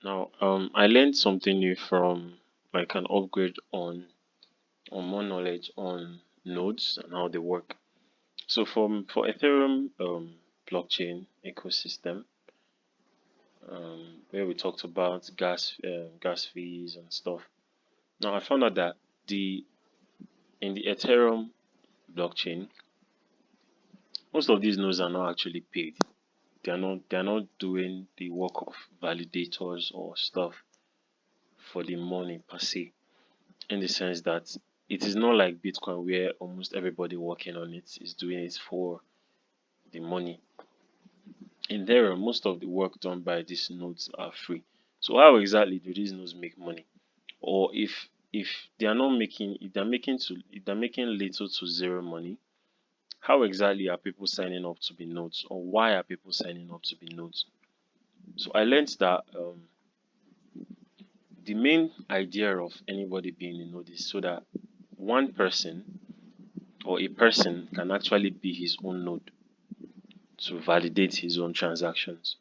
Now, I learned something new from like an upgrade on more knowledge on nodes and how they work. So, for Ethereum blockchain ecosystem, where we talked about gas fees and stuff. Now, I found out that the in the Ethereum blockchain, most of these nodes are not actually paid. They are not doing the work of validators or stuff for the money per se, in the sense that it is not like Bitcoin where almost everybody working on it is doing it for the money. In there, most of the work done by these nodes are free. So how exactly do these nodes make money? Or if they are not making if they're making little to zero money, how exactly are people signing up to be nodes? Or why are people signing up to be nodes? So I learned that the main idea of anybody being a node is so that one person or a person can actually be his own node to validate his own transactions.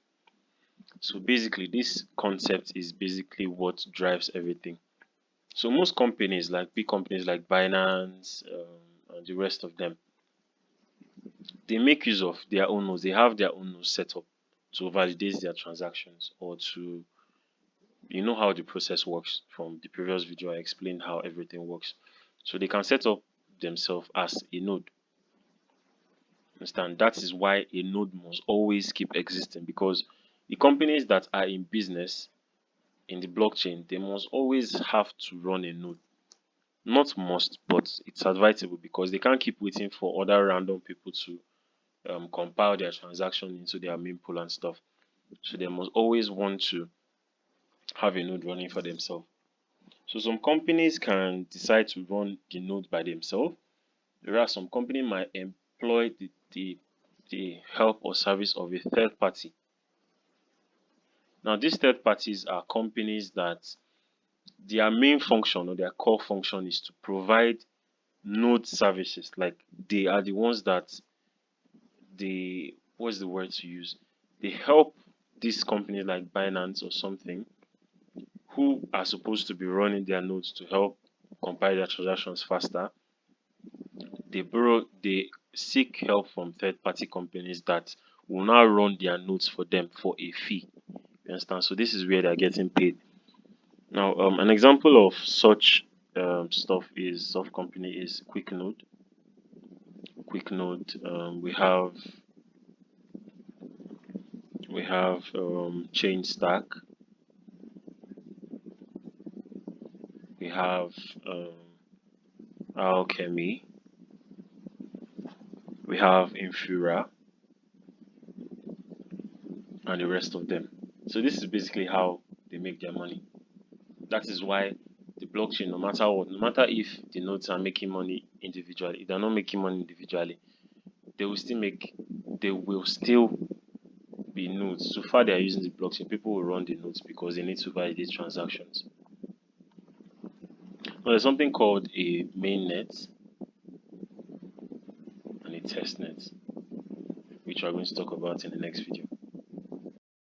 So basically, this concept is basically what drives everything. So most companies, like big companies like Binance and the rest of them, they make use of their own nodes. They have their own nodes set up to validate their transactions or to, you know how the process works. From the previous video, I explained how everything works. So they can set up themselves as a node. Understand? That is why a node must always keep existing, because the companies that are in business in the blockchain, they must always have to run a node. Not must, but it's advisable, because they can't keep waiting for other random people to compile their transaction into their main pool and stuff. So they must always want to have a node running for themselves. So some companies can decide to run the node by themselves, whereas some company might employ the help or service of a third party. Now, these third parties are companies that their main function or their core function is to provide node services. Like, they are the ones that they, what's the word to use? They help these companies like Binance or something, who are supposed to be running their nodes to help compile their transactions faster. They seek help from third party companies that will now run their nodes for them for a fee. You understand? So this is where they're getting paid. Now, an example of such stuff is soft company is QuickNode. QuickNode. We have ChainStack. We have Alchemy. We have Infura and the rest of them. So this is basically how they make their money. That is why the blockchain, no matter what, no matter if the nodes are making money individually, if they're not making money individually, they will still make, they will still be nodes. So far they are using the blockchain, people will run the nodes because they need to validate transactions. Now there's something called a mainnet and a testnet, which we're going to talk about in the next video.